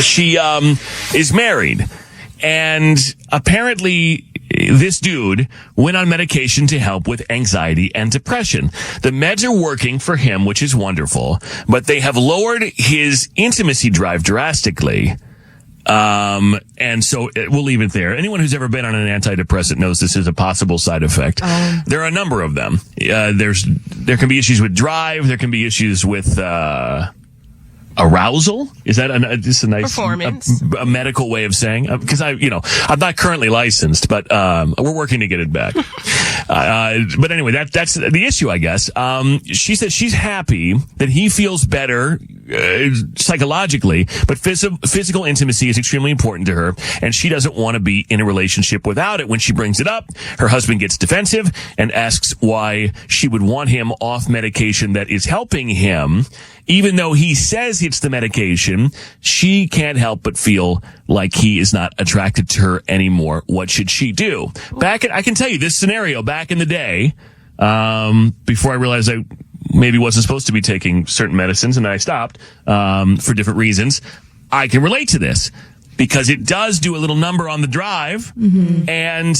She is married, and apparently this dude went on medication to help with anxiety and depression. The meds are working for him, which is wonderful, but they have lowered his intimacy drive drastically. And so we'll leave it there. Anyone who's ever been on an antidepressant knows this is a possible side effect. There are a number of them. There can be issues with drive. There can be issues with, arousal. Is that just a nice performance? A medical way of saying? Because I'm not currently licensed, but we're working to get it back. But anyway, that's the issue, I guess. She says she's happy that he feels better psychologically, but physical intimacy is extremely important to her, and she doesn't want to be in a relationship without it. When she brings it up, her husband gets defensive and asks why she would want him off medication that is helping him. Even though he says it's the medication, she can't help but feel like he is not attracted to her anymore. What should she do? I can tell you this scenario back in the day, before I realized I maybe wasn't supposed to be taking certain medicines and I stopped, for different reasons. I can relate to this because it does do a little number on the drive. Mm-hmm. And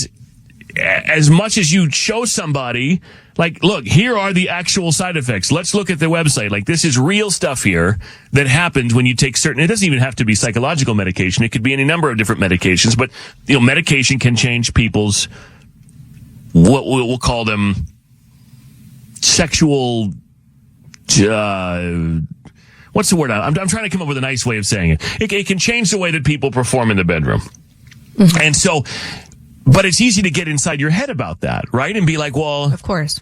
as much as you show somebody, like, look, here are the actual side effects. Let's look at the website. Like, this is real stuff here that happens when you take certain, it doesn't even have to be psychological medication. It could be any number of different medications, but, medication can change people's, what we'll call them, sexual, what's the word? I'm trying to come up with a nice way of saying it. It can change the way that people perform in the bedroom. Mm-hmm. And so, but it's easy to get inside your head about that, right? And be like, well, of course,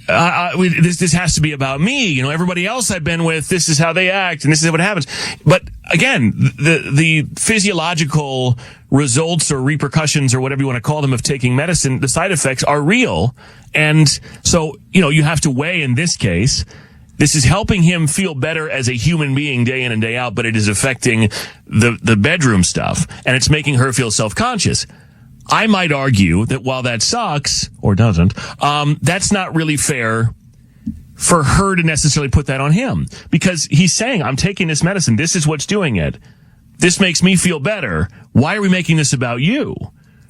this has to be about me. Everybody else I've been with, this is how they act and this is what happens. But again, the physiological results or repercussions or whatever you want to call them of taking medicine, the side effects are real. And so, you have to weigh in this case. This is helping him feel better as a human being day in and day out, but it is affecting the bedroom stuff and it's making her feel self-conscious. I might argue that while that sucks, or doesn't, that's not really fair for her to necessarily put that on him. Because he's saying, I'm taking this medicine, this is what's doing it. This makes me feel better. Why are we making this about you?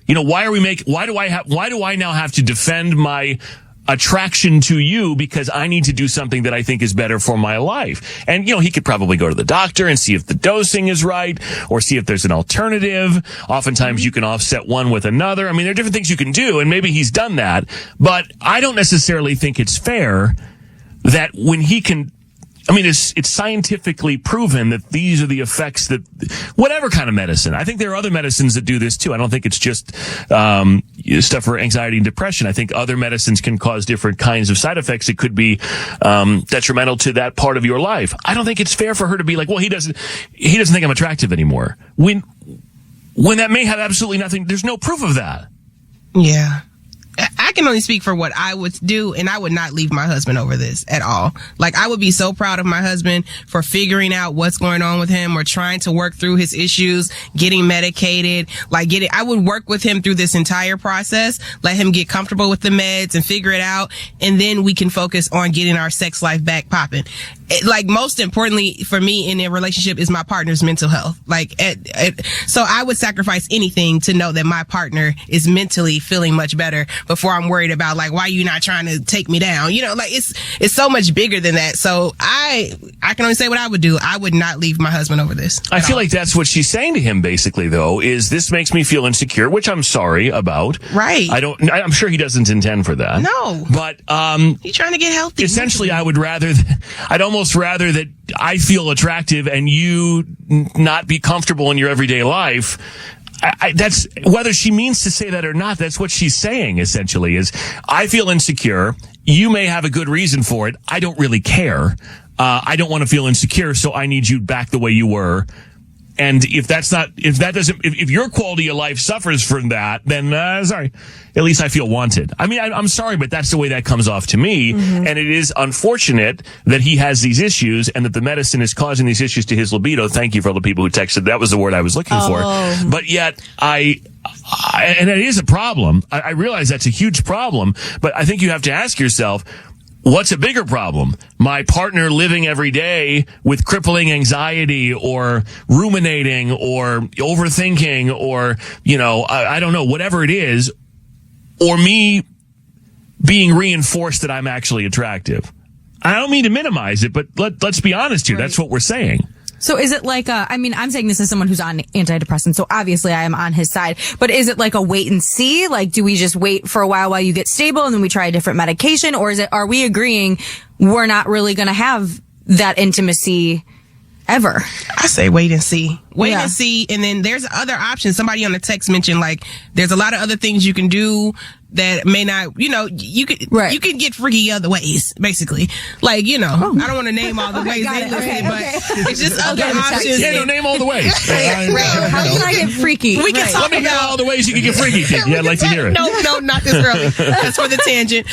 Why do I now have to defend my attraction to you because I need to do something that I think is better for my life? And, he could probably go to the doctor and see if the dosing is right or see if there's an alternative. Oftentimes you can offset one with another. I mean, there are different things you can do, and maybe he's done that, but I don't necessarily think it's fair that when he can, it's scientifically proven that these are the effects that whatever kind of medicine. I think there are other medicines that do this too. I don't think it's just stuff for anxiety and depression. I think other medicines can cause different kinds of side effects. It could be detrimental to that part of your life. I don't think it's fair for her to be like, well, he doesn't think I'm attractive anymore. When that may have absolutely nothing. There's no proof of that. Yeah. I can only speak for what I would do, and I would not leave my husband over this at all. Like, I would be so proud of my husband for figuring out what's going on with him or trying to work through his issues, getting medicated, I would work with him through this entire process, let him get comfortable with the meds and figure it out, and then we can focus on getting our sex life back popping. Most importantly for me in a relationship is my partner's mental health. So I would sacrifice anything to know that my partner is mentally feeling much better before I'm worried about why are you not trying to take me down? It's so much bigger than that. So I can only say what I would do. I would not leave my husband over this. I feel like that's what she's saying to him basically, though, is this makes me feel insecure, which I'm sorry about. Right. I'm sure he doesn't intend for that. No. But he's trying to get healthy. Essentially, I'd almost rather that I feel attractive and you not be comfortable in your everyday life. That's whether she means to say that or not. That's what she's saying essentially is I feel insecure. You may have a good reason for it. I don't really care. I don't want to feel insecure. So I need you back the way you were. And if your quality of life suffers from that, then, sorry, at least I feel wanted. I'm sorry, but that's the way that comes off to me. Mm-hmm. And it is unfortunate that he has these issues and that the medicine is causing these issues to his libido. Thank you for all the people who texted. That was the word I was looking for. But yet and it is a problem. I realize that's a huge problem, but I think you have to ask yourself, What's a bigger problem? My partner living every day with crippling anxiety or ruminating or overthinking or, I don't know, whatever it is, or me being reinforced that I'm actually attractive. I don't mean to minimize it, but let's be honest here. Right. That's what we're saying. So is it like I'm saying this as someone who's on antidepressants, so obviously I am on his side, but is it like a wait and see? Like, do we just wait for a while you get stable and then we try a different medication? Or are we agreeing we're not really going to have that intimacy ever? I say wait and see. Wait and see. And then there's other options. Somebody on the text mentioned, like, there's a lot of other things you can do that may not, you can get freaky other ways, basically. Like, I don't want to name all the ways they listed, but it's just other options. Yeah, no, name all the ways. How can I get freaky? We can talk Let me about hear all the ways you can get freaky, kid. Yeah, I'd like to hear it. No, not this early. That's for the tangent.